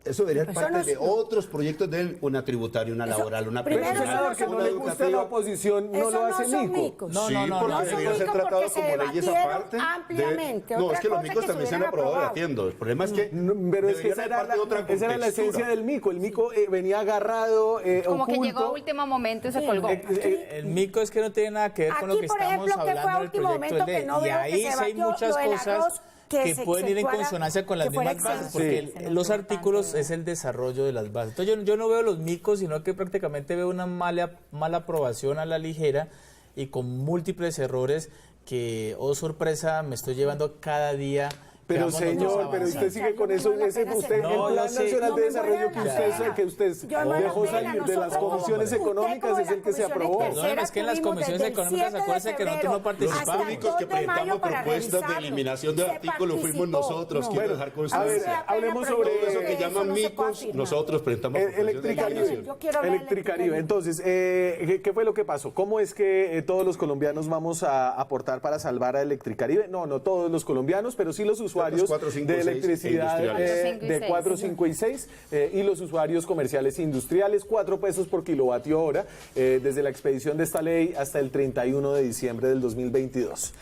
Eso debería ser Eso parte no de es- otros proyectos de él, una tributaria, una laboral, una primero, Pero pensional, senador, que no una le gusta a la educativa. oposición, no Eso lo no hace son mico. micos. No, Sí, no, no, porque no, debería son ser micos tratado porque se como leyes debatieron aparte. ampliamente. No, Otra es que los cosa micos que también se se han hubieran aprobado aprobado. debatiendo. El problema es que No, pero es que debería esa ser era, parte de otra esa era la esencia contextura. del mico. El mico venía agarrado, Como oculto. que llegó a último momento y se colgó. El mico es que no tiene nada que ver con lo Aquí, que por estamos ejemplo, que fue a hablando del último proyecto de momento que ley. no Y veo que ahí se sí hay debatió muchas lo del cosas arroz, que se pueden ir en fuera- consonancia con las que fuera mismas bases, exento. porque los artículos es el desarrollo de las bases. Entonces yo no veo los micos, sino que prácticamente veo una mala aprobación a la ligera y con múltiples errores que, oh sorpresa, me estoy llevando cada día. que Pero vamos nosotros señor, pero avanzando. usted sigue con eso, No, usted, no, el no, Plan yo sé. Nacional No de me Desarrollo muevan la que usted Yo no dejó la pena, salir de las nosotros- comisiones usted económicas como es el que se las aprobó. comisiones Perdóneme, es que en las tuvimos comisiones desde el económicas, 7 de acuérdense que nosotros no febrero participamos. hasta Los el únicos 2 que de mayo presentamos para propuestas de revisarlo. eliminación de Se artículos fuimos participó. nosotros, No. quiero dejar A ver, constancia. hablemos Pero sobre Todo eso que eso llaman no se puede micos, afirmar. nosotros presentamos propuestas de Electricaribe. eliminación. Yo quiero hablar de Electricaribe. Entonces, ¿qué fue lo que pasó? ¿Cómo es que todos los colombianos vamos a aportar para salvar a Electricaribe? No todos los colombianos, pero sí los usuarios 4, 5, de 6 electricidad industriales. de 4, 5 y 6 y los usuarios comerciales e industriales, 4 pesos por kilovatio hora desde la expedición de esta ley hasta el 31 de diciembre del 2022.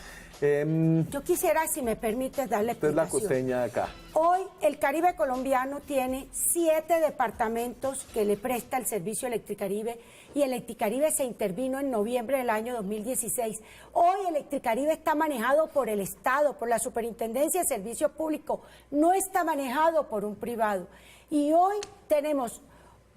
Yo quisiera, si me permites, darle Esta es la explicación. costeña de acá. Hoy el Caribe colombiano tiene 7 departamentos que le presta el servicio Electricaribe y Electricaribe se intervino en noviembre del año 2016. Hoy Electricaribe está manejado por el Estado, por la Superintendencia de Servicio Público, no está manejado por un privado. Y hoy tenemos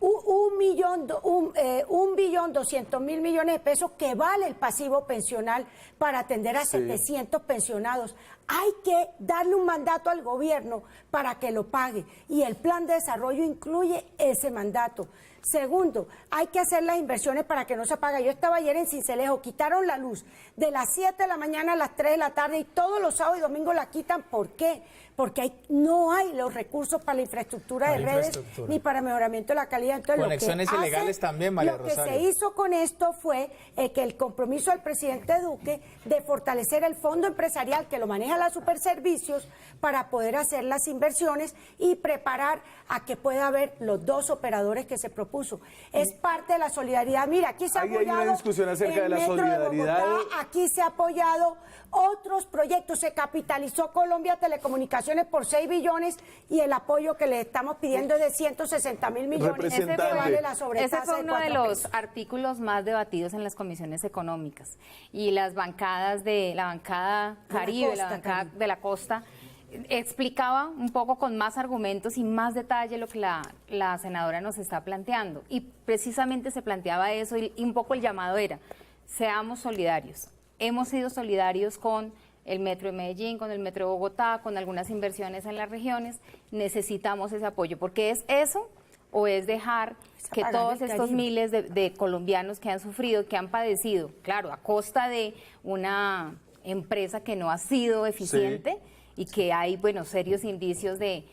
1.200.000 millones de pesos que vale el pasivo pensional para atender a 700 pensionados. Hay que darle un mandato al gobierno para que lo pague y el plan de desarrollo incluye ese mandato. Segundo, hay que hacer las inversiones para que no se apague. Yo estaba ayer en Sincelejo, quitaron la luz de las 7 de la mañana a las 3 de la tarde y todos los sábados y domingos la quitan. ¿Por qué? Porque no hay los recursos para la infraestructura de redes ni para mejoramiento de la calidad. Entonces, Conexiones ilegales también, María Lo que Rosario. se hizo con esto fue que el compromiso del presidente Duque de fortalecer el fondo empresarial que lo maneja la Superservicios para poder hacer las inversiones y preparar a que pueda haber los 2 operadores que se propuso. Es parte de la solidaridad. Mira, aquí se ha Ahí hay una apoyado discusión acerca el de la Metro solidaridad. Bogotá, aquí se ha apoyado otros proyectos, se capitalizó Colombia Telecomunicaciones por 6 billones y el apoyo que le estamos pidiendo es de 160.000 millones. Representante. Ese vale la Ese sobretasa fue de uno de 4 los pesos. artículos más debatidos en las comisiones económicas. Y las bancadas de la bancada Caribe, la bancada de la costa, explicaba un poco con más argumentos y más detalle lo que la senadora nos está planteando. Y precisamente se planteaba eso y un poco el llamado era, seamos solidarios. Hemos sido solidarios con el Metro de Medellín, con el Metro de Bogotá, con algunas inversiones en las regiones. Necesitamos ese apoyo, porque es eso o es dejar que apagar todos el estos Caribe. miles de colombianos que han sufrido, que han padecido, claro, a costa de una empresa que no ha sido eficiente y que hay, bueno, serios indicios de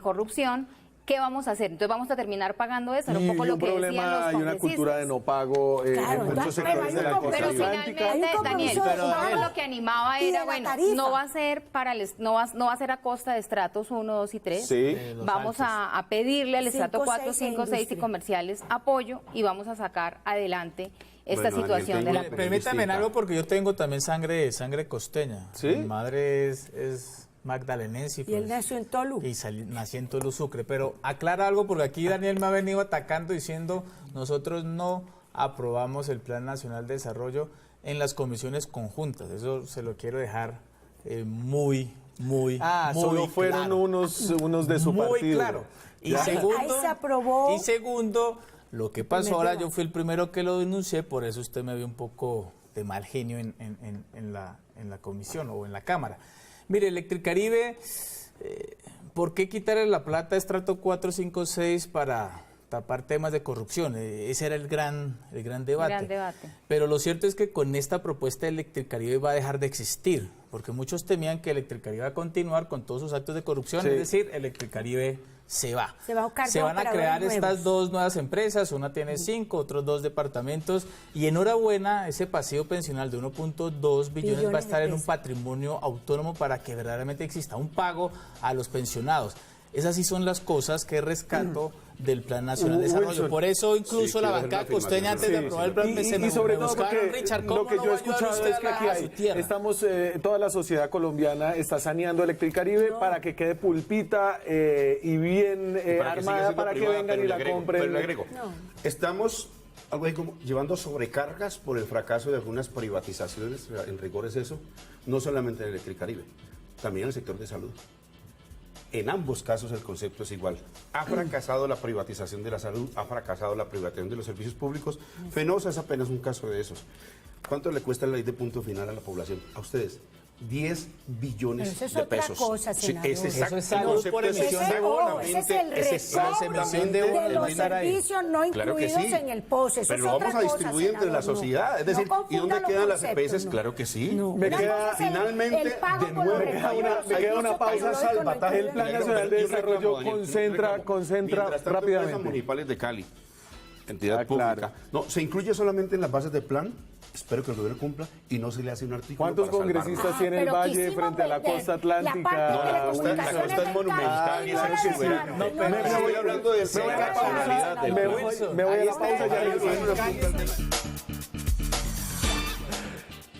corrupción, ¿qué vamos a hacer? Entonces vamos a terminar pagando eso, era un Y poco lo un que decían problema, los hay una congresistas. cultura de no pago Claro, en muchos pero sectores hay de la un costa Pero atlántica. Hay un finalmente, Daniel, compromiso todo social lo que animaba y era, de la bueno, tarifa. no va a ser no va a ser a costa de estratos 1, 2 y 3. Sí. Los Vamos altos. a pedirle al estrato 5, 4, 6 e 5, 6 y industria. comerciales apoyo y vamos a sacar adelante esta Bueno, situación Daniel, de la tengo- Permítame distinta. algo porque yo tengo también sangre costeña. ¿Sí? Mi madre es magdalenense. Y él pues, nació en Tolú. Y nací en Tolú, Sucre. Pero aclara algo porque aquí Daniel me ha venido atacando diciendo nosotros no aprobamos el Plan Nacional de Desarrollo en las comisiones conjuntas. Eso se lo quiero dejar muy Solo fueron claro. unos de su Muy partido. claro. Y Ya. segundo, Ahí se aprobó. Y segundo, lo que pasó Primer ahora, debate. yo fui el primero que lo denuncié, por eso usted me vio un poco de mal genio en la comisión o en la Cámara. Mire, Electricaribe, ¿por qué quitarle la plata a estrato 4, 5, 6 para tapar temas de corrupción? Ese era el gran debate. Gran debate. Pero lo cierto es que con esta propuesta Electricaribe va a dejar de existir, porque muchos temían que Electricaribe va a continuar con todos sus actos de corrupción, Sí. es decir, Electricaribe se va. Se va a buscar Se dos van a operadores crear estas nuevos. 2 nuevas empresas, una tiene 5, otros 2 departamentos, y enhorabuena, ese pasivo pensional de 1.2 billones va a estar de en un pesos. patrimonio autónomo para que verdaderamente exista un pago a los pensionados. Esas sí son las cosas que rescato del Plan Nacional de Desarrollo. Wilson. Por eso incluso Sí, la quiero hacer bancada una costeña antes de afirmación. aprobar el plan Y sobre todo buscaron, porque Richard, ¿cómo lo que no yo he va a ayudar escuchado usted es que a aquí su tierra? estamos, toda la sociedad colombiana está saneando Electricaribe para que quede pulpita y bien Para que siga armada siendo para que privada, vengan pero y le la agrego, compren. pero le agrego. No. Estamos algo ahí como llevando sobrecargas por el fracaso de algunas privatizaciones, en rigor es eso, no solamente en Electricaribe, también en el sector de salud. En ambos casos el concepto es igual. Ha fracasado la privatización de la salud, ha fracasado la privatización de los servicios públicos. Fenosa es apenas un caso de esos. ¿Cuánto le cuesta la ley de punto final a la población? A ustedes. 10 billones Pero eso es de otra pesos. cosa, Sí, senador. es exacto. Eso es salud El por concepto es emisión de bono. Ese es el recobro de los estar ahí. servicios no Claro que incluidos sí. en el POSE. Eso Pero es lo otra vamos a cosa, distribuir entre la senador, no. sociedad. Es decir, No ¿y confunda dónde los quedan las conceptos, EPS? no. Claro que sí. No. Me Una queda cosa es el finalmente pago de por los nuevo. Me queda una recursos pausa tecnológicos salvataje. El Plan Nacional de Desarrollo concentra Mientras tanto, rápidamente. empresas municipales de Cali, entidad Ah, pública. claro. No, se incluye solamente en las bases del plan. Espero que el gobierno cumpla y no se le hace un artículo. ¿Cuántos para salvarlo. congresistas tiene el pero Valle quisimos frente a la vender costa la parte atlántica? de No, la costa telecomunicaciones es monumental y del es Cali, soberano. no, No, no, pero no, estoy no, hablando de Me voy a la pausa, del me Wilson. voy a Ahí la está, pausa, ya ahí regreso.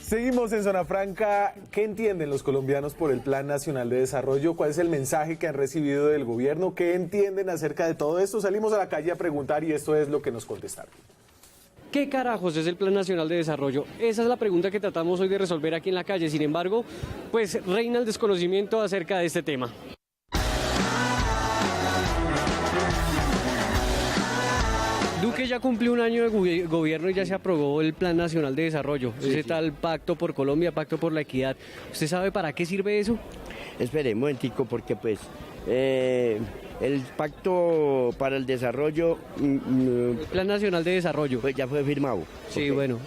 Seguimos en Zona Franca. ¿Qué entienden los colombianos por el Plan Nacional de Desarrollo? ¿Cuál es el mensaje que han recibido del gobierno? ¿Qué entienden acerca de todo esto? Salimos a la calle a preguntar y esto es lo que nos contestaron. ¿Qué carajos es el Plan Nacional de Desarrollo? Esa es la pregunta que tratamos hoy de resolver aquí en la calle. Sin embargo, pues reina el desconocimiento acerca de este tema. Duque ya cumplió un año de gobierno y ya se aprobó el Plan Nacional de Desarrollo, ese tal Pacto por Colombia, Pacto por la Equidad. ¿Usted sabe para qué sirve eso? Espere un momentico porque pues el Pacto para el Desarrollo Plan Nacional de Desarrollo. pues ya fue firmado. Sí, Ok. bueno.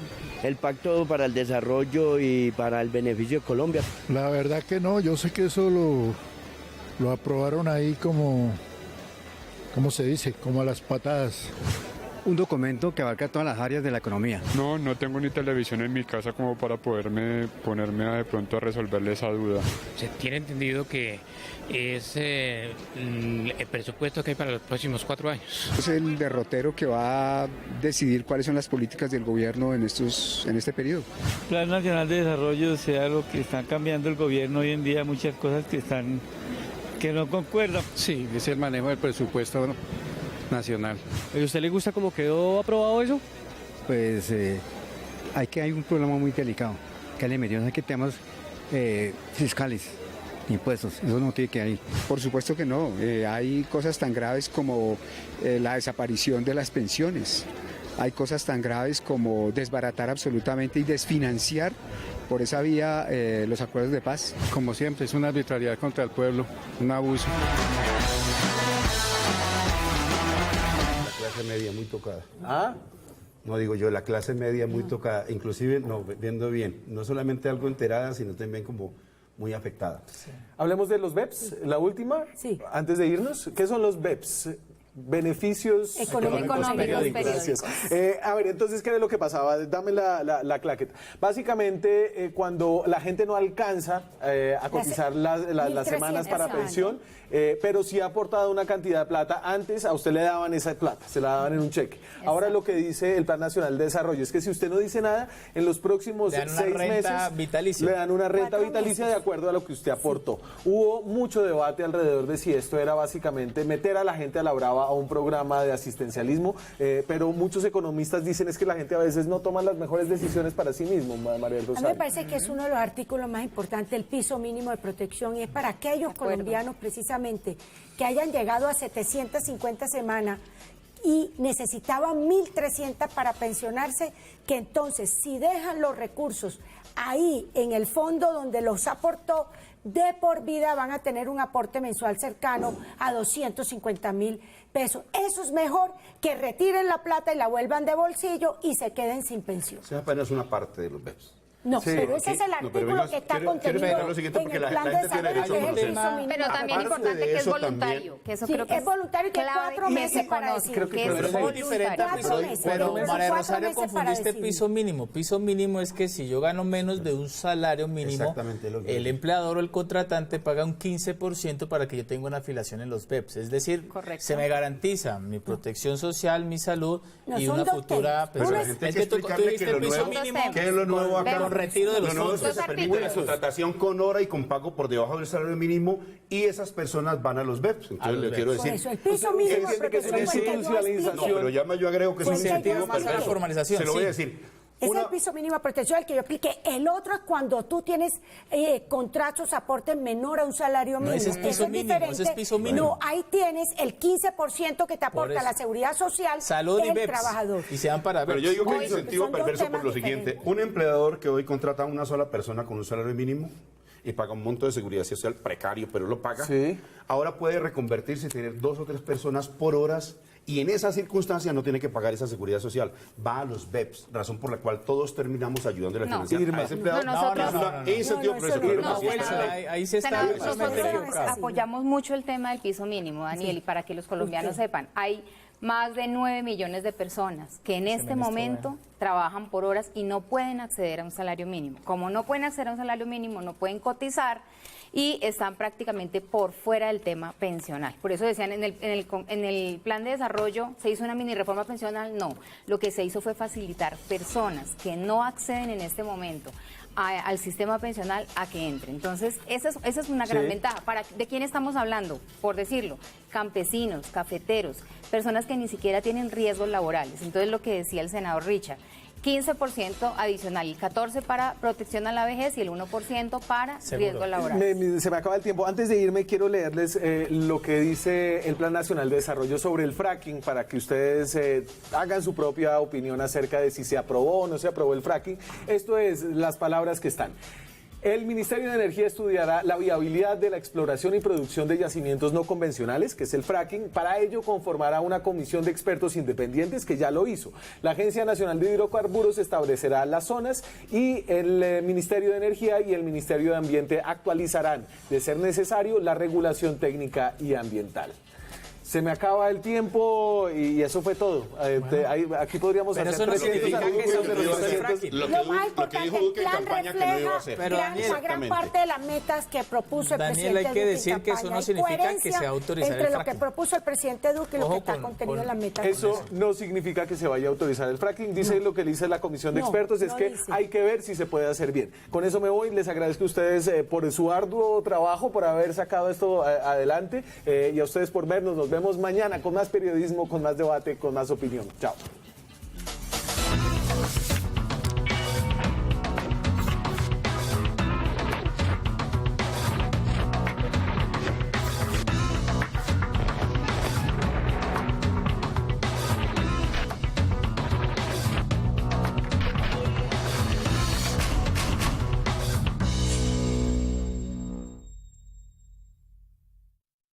El Pacto para el Desarrollo y para el beneficio de Colombia. La verdad que no, yo sé que eso lo aprobaron ahí como, ¿cómo se dice? Como a las patadas. Un documento que abarca todas las áreas de la economía. No, no tengo ni televisión en mi casa como para ponerme de pronto a resolverle esa duda. Se tiene entendido que es el presupuesto que hay para los próximos 4 años. Es el derrotero que va a decidir cuáles son las políticas del gobierno en este periodo. Plan Nacional de Desarrollo sea lo que están cambiando el gobierno hoy en día, muchas cosas que no concuerdan. Sí, es el manejo del presupuesto nacional. ¿A usted le gusta cómo quedó aprobado eso? Pues hay un problema muy delicado, que le metió que temas fiscales, impuestos, eso no tiene que ir ahí. Por supuesto que no, hay cosas tan graves como la desaparición de las pensiones. Hay cosas tan graves como desbaratar absolutamente y desfinanciar por esa vía los acuerdos de paz. Como siempre, es una arbitrariedad contra el pueblo, un abuso. La clase media muy tocada. ¿Ah? No digo yo, la clase media muy tocada. Inclusive, no, viendo bien, no solamente algo enterada, sino también como muy afectada. Hablemos de los BEPS, la última, antes de irnos. ¿Qué son los BEPS? Beneficios económicos periódicos. Gracias. A ver, entonces, ¿qué es lo que pasaba? Dame la claqueta. Básicamente, cuando la gente no alcanza a cotizar las semanas para pensión, pero sí ha aportado una cantidad de plata, antes a usted le daban esa plata, se la daban en un cheque. Ahora lo que dice el Plan Nacional de Desarrollo es que si usted no dice nada, en los próximos 6 meses le dan una renta vitalicia de acuerdo a lo que usted aportó. Hubo mucho debate alrededor de si esto era básicamente meter a la gente a la brava a un programa de asistencialismo, pero muchos economistas dicen es que la gente a veces no toma las mejores decisiones para sí mismo, María del Rosario. A mí me parece que es uno de los artículos más importantes, el piso mínimo de protección, y es para aquellos colombianos precisamente que hayan llegado a 750 semanas y necesitaban 1.300 para pensionarse, que entonces si dejan los recursos ahí en el fondo donde los aportó, de por vida van a tener un aporte mensual cercano a 250.000 pesos. Eso es mejor que retiren la plata y la vuelvan de bolsillo y se queden sin pensión. Esa apenas una parte de los BEPS. No, pero ese es el artículo que está contenido en el plan de desarrollo, que es el piso mínimo. Pero también es importante que es voluntario, que eso creo que es voluntario y que hay 4 meses para Creo decir. que es muy diferente. Pero María Rosario, confundiste piso mínimo. Piso mínimo es que si yo gano menos de un salario mínimo, el empleador o el contratante paga un 15% para que yo tenga una afiliación en los BEPS. Es decir, se me garantiza mi protección social, mi salud y una futura pensión. Es que tú dijiste piso mínimo. ¿Qué es lo nuevo acá? Retiro de los fondos. Se permite la contratación con hora y con pago por debajo del salario mínimo, y esas personas van a los BEPS. Entonces le quiero decir, eso, el piso mínimo de protección. No, pero yo agrego que es un incentivo perverso. Se lo voy a decir. Es el piso mínimo de protección el que yo expliqué. El otro es cuando tú tienes contratos, aportes menor a un salario mínimo. Ese es piso mínimo, ese es piso mínimo. No, ahí tienes el 15% que te aporta la seguridad social, salud y BEPS, trabajador. Y se dan para BEPS. Pero yo digo que es un incentivo perverso por lo siguiente. Un empleador que hoy contrata a una sola persona con un salario mínimo y paga un monto de seguridad social precario, pero lo paga, ahora puede reconvertirse y tener 2 o 3 personas por horas, y en esa circunstancia no tiene que pagar esa seguridad social, va a los BEPS, razón por la cual todos terminamos ayudando a la financiación a ese empleador. Ahí se está. Nosotros apoyamos mucho el tema del piso mínimo, Daniel, y para que los colombianos sepan, hay más de 9 millones de personas que en este momento trabajan por horas y no pueden acceder a un salario mínimo. Como no pueden acceder a un salario mínimo, no pueden cotizar y están prácticamente por fuera del tema pensional. Por eso decían, en el plan de desarrollo se hizo una mini reforma pensional. No, lo que se hizo fue facilitar personas que no acceden en este momento al sistema pensional a que entre. Entonces, esa es una gran ventaja. ¿De quién estamos hablando? Por decirlo, campesinos, cafeteros, personas que ni siquiera tienen riesgos laborales. Entonces, lo que decía el senador Richard, 15% adicional, el 14% para protección a la vejez y el 1% para riesgo laboral. Se me acaba el tiempo. Antes de irme, quiero leerles lo que dice el Plan Nacional de Desarrollo sobre el fracking, para que ustedes hagan su propia opinión acerca de si se aprobó o no se aprobó el fracking. Esto es las palabras que están. El Ministerio de Energía estudiará la viabilidad de la exploración y producción de yacimientos no convencionales, que es el fracking. Para ello conformará una comisión de expertos independientes que ya lo hizo. La Agencia Nacional de Hidrocarburos establecerá las zonas y el Ministerio de Energía y el Ministerio de Ambiente actualizarán, de ser necesario, la regulación técnica y ambiental. Se me acaba el tiempo y eso fue todo. Aquí podríamos hacer 300 artículos de los 300. Lo más importante, el plan refleja gran parte de las metas que propuso el presidente Duque. Daniel, hay que decir que eso no significa que se va a autorizar el fracking. Entre lo que propuso el presidente Duque y lo que está contenido en las metas. Eso no significa que se vaya a autorizar el fracking. Dice lo que dice la comisión de expertos, es que hay que ver si se puede hacer bien. Con eso me voy. Les agradezco a ustedes por su arduo trabajo, por haber sacado esto adelante, y a ustedes por vernos. Nos vemos mañana con más periodismo, con más debate, con más opinión. Chao.